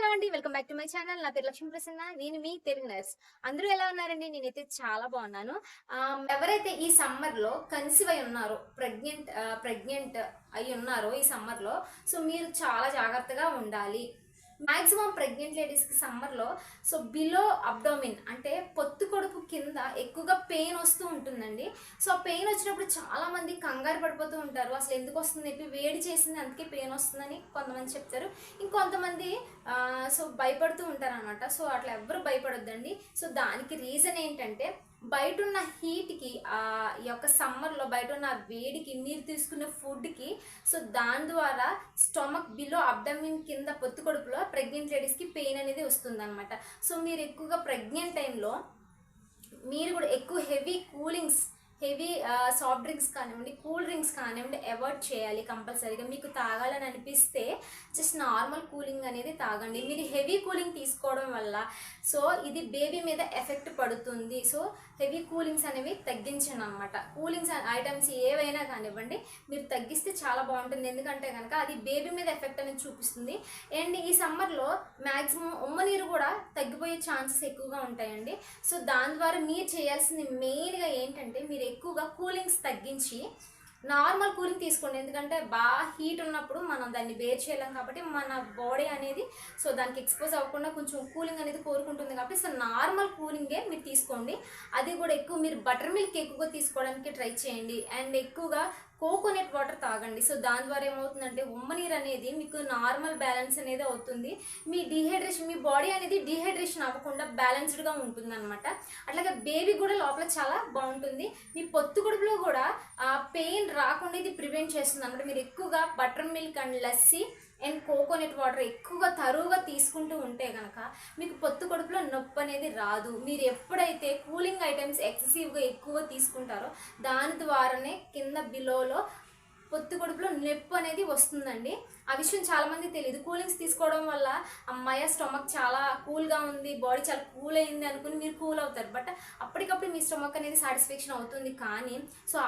Hello అండి. Welcome back to my channel. నా పేరు లక్ష్మీ ప్రసన్న. నేను మీ తెలుగు నర్స్. అందరూ ఎలా ఉన్నారండి? నేనైతే చాలా బాగున్నాను. ఎవరైతే ఈ సమ్మర్‌లో కన్సీవ్ అయి ఉన్నారో, ప్రెగ్నెంట్ అయి ఉన్నారో ఈ సమ్మర్‌లో, సో మీరు చాలా జాగ్రత్తగా ఉండాలి. మాక్సిమం ప్రెగ్నెంట్ లేడీస్‌కి సమ్మర్‌లో బిలో అబ్డోమిన్ అంటే పొత్తు కడుపు కింద ఎక్కువగా పెయిన్ వస్తూ ఉంటుందండి. సో ఆ పెయిన్ వచ్చినప్పుడు చాలామంది కంగారు పడిపోతూ ఉంటారు. అసలు ఎందుకు వస్తుంది చెప్పి వేడి చేసింది అందుకే పెయిన్ వస్తుందని కొంతమంది చెప్తారు. ఇంకొంతమంది భయపడుతూ ఉంటారనమాట. సో అట్లా ఎవ్వరు భయపడొద్దండి. సో దానికి రీజన్ ఏంటంటే బయటున్న హీట్‌కి ఈ యొక్క సమ్మర్‌లో బయటున్న వేడికి మీరు తీసుకునే ఫుడ్‌కి దాని ద్వారా స్టొమక్ బిలో అబ్డమిన్ కింద పొత్తు కడుపులో ప్రెగ్నెంట్ లేడీస్‌కి పెయిన్ అనేది వస్తుందన్నమాట. సో మీరు ఎక్కువగా ప్రెగ్నెంట్ టైంలో మీరు కూడా ఎక్కువ హెవీ సాఫ్ట్ డ్రింక్స్ కానివ్వండి, కూల్ డ్రింక్స్ కానివ్వండి అవాయిడ్ చేయాలి కంపల్సరీగా. మీకు తాగాలని అనిపిస్తే జస్ట్ నార్మల్ కూలింగ్ అనేది తాగండి. మీరు హెవీ కూలింగ్ తీసుకోవడం వల్ల ఇది బేబీ మీద ఎఫెక్ట్ పడుతుంది. సో హెవీ కూలింగ్స్ అనేవి తగ్గించండి అనమాట. కూలింగ్స్ ఐటమ్స్ ఏవైనా కానివ్వండి మీరు తగ్గిస్తే చాలా బాగుంటుంది. ఎందుకంటే కనుక అది బేబీ మీద ఎఫెక్ట్ అనేది చూపిస్తుంది. అండ్ ఈ సమ్మర్లో మ్యాక్సిమం ఉమ్మ నీరు కూడా తగ్గిపోయే ఛాన్సెస్ ఎక్కువగా ఉంటాయండి. సో దాని ద్వారా మీరు చేయాల్సింది మెయిన్గా ఏంటంటే మీరు ఎక్కువగా కూలింగ్స్ తగ్గించి నార్మల్ కూలింగ్ తీసుకోండి. ఎందుకంటే బాగా హీట్ ఉన్నప్పుడు మనం దాన్ని బేర్ చేయలేం కాబట్టి మన బాడీ అనేది దానికి ఎక్స్పోజ్ అవ్వకుండా కొంచెం కూలింగ్ అనేది కోరుకుంటుంది కాబట్టి నార్మల్ కూలింగే మీరు తీసుకోండి. అది కూడా ఎక్కువ మీరు బటర్ మిల్క్ ఎక్కువగా తీసుకోవడానికి ట్రై చేయండి. అండ్ ఎక్కువగా కోకోనట్ వాటర్ తాగండి. సో దాని ద్వారా ఏమవుతుందంటే ఉమ్మ నీరు అనేది మీకు నార్మల్ బ్యాలెన్స్ అనేది అవుతుంది. మీ బాడీ అనేది డీహైడ్రేషన్ అవ్వకుండా బ్యాలెన్స్డ్గా ఉంటుంది అనమాట. అట్లాగే బేబీ కూడా లోపల చాలా బాగుంటుంది. మీ పొత్తు కడుపులో కూడా పెయిన్ రాకుండా ఇది ప్రివెంట్ చేస్తుంది అనమాట. మీరు ఎక్కువగా butter milk and lassi and coconut water ఎక్కువగా తరువుగా తీసుకుంటూ ఉంటే కనుక మీకు పొత్తు కడుపులో నొప్పి అనేది రాదు. మీరు ఎప్పుడైతే కూలింగ్ ఐటమ్స్ ఎక్సెసివ్గా ఎక్కువ తీసుకుంటారో దాని ద్వారానే కింద బిలోలో పొత్తు కడుపులో నొప్పి అనేది వస్తుందండి. ఆ విషయం చాలామంది తెలియదు. కూలింగ్స్ తీసుకోవడం వల్ల అమ్మాయి స్టొమక్ చాలా కూల్గా ఉంది, బాడీ చాలా కూల్ అయింది అనుకుని మీరు కూల్ అవుతారు. బట్ అప్పటికప్పుడు మీ స్టొమక్ అనేది సాటిస్ఫాక్షన్ అవుతుంది. కానీ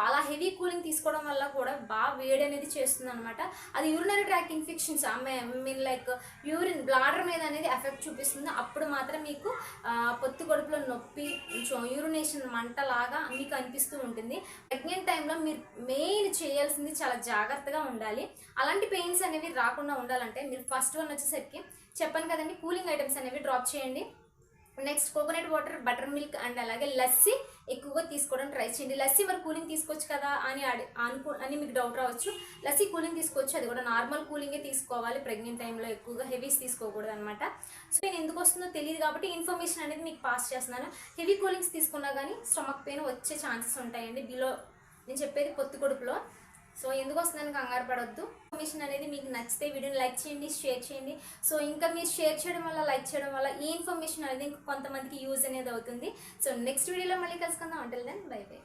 అలా హెవీ కూలింగ్ తీసుకోవడం వల్ల కూడా బాగా వేడి అనేది చేస్తుంది అనమాట. అది urinary tract infections like urine bladder మీద అనేది ఎఫెక్ట్ చూపిస్తుంది. అప్పుడు మాత్రం మీకు పొత్తు కడుపులో నొప్పి, కొంచెం యూరినేషన్ మంటలాగా మీకు అనిపిస్తూ ఉంటుంది. ప్రెగ్నెంట్ టైంలో మీరు మెయిన్ చేయాల్సింది చాలా జాగ్రత్తగా ఉండాలి. అలాంటి పెయిన్స్ అనేవి రాకుండా ఉండాలంటే మీరు ఫస్ట్ వన్ వచ్చేసరికి చెప్పాను కదండి, కూలింగ్ ఐటమ్స్ అనేవి డ్రాప్ చేయండి. Next coconut water, butter milk and అలాగే లస్సీ ఎక్కువగా తీసుకోవడం ట్రై చేయండి. లస్సీ మరి కూలింగ్ తీసుకోవచ్చు కదా అని మీకు డౌట్ రావచ్చు. లస్సీ కూలింగ్ తీసుకోవచ్చు, అది కూడా నార్మల్ కూలింగే తీసుకోవాలి. ప్రెగ్నెంట్ టైంలో ఎక్కువగా హెవీస్ తీసుకోకూడదు అనమాట. నేను ఎందుకు వస్తుందో తెలియదు కాబట్టి ఇన్ఫర్మేషన్ అనేది మీకు పాస్ చేస్తున్నాను. హెవీ కూలింగ్స్ తీసుకున్నా కానీ స్టమక్ పెయిన్ వచ్చే ఛాన్సెస్ ఉంటాయండి బిలో నేను చెప్పేది పొత్తు కడుపులో. ఎందుకు వస్తుందని కంగారు పడొద్దు. ఇన్ఫర్మేషన్ అనేది మీకు నచ్చితే వీడియోని లైక్ చేయండి, షేర్ చేయండి. ఇంకా మీరు షేర్ చేయడం వల్ల, లైక్ చేయడం వల్ల ఈ ఇన్ఫర్మేషన్ అనేది కొంతమందికి యూజ్ అనేది అవుతుంది. నెక్స్ట్ వీడియోలో మళ్ళీ కలుసుకుందాం. Until then bye by.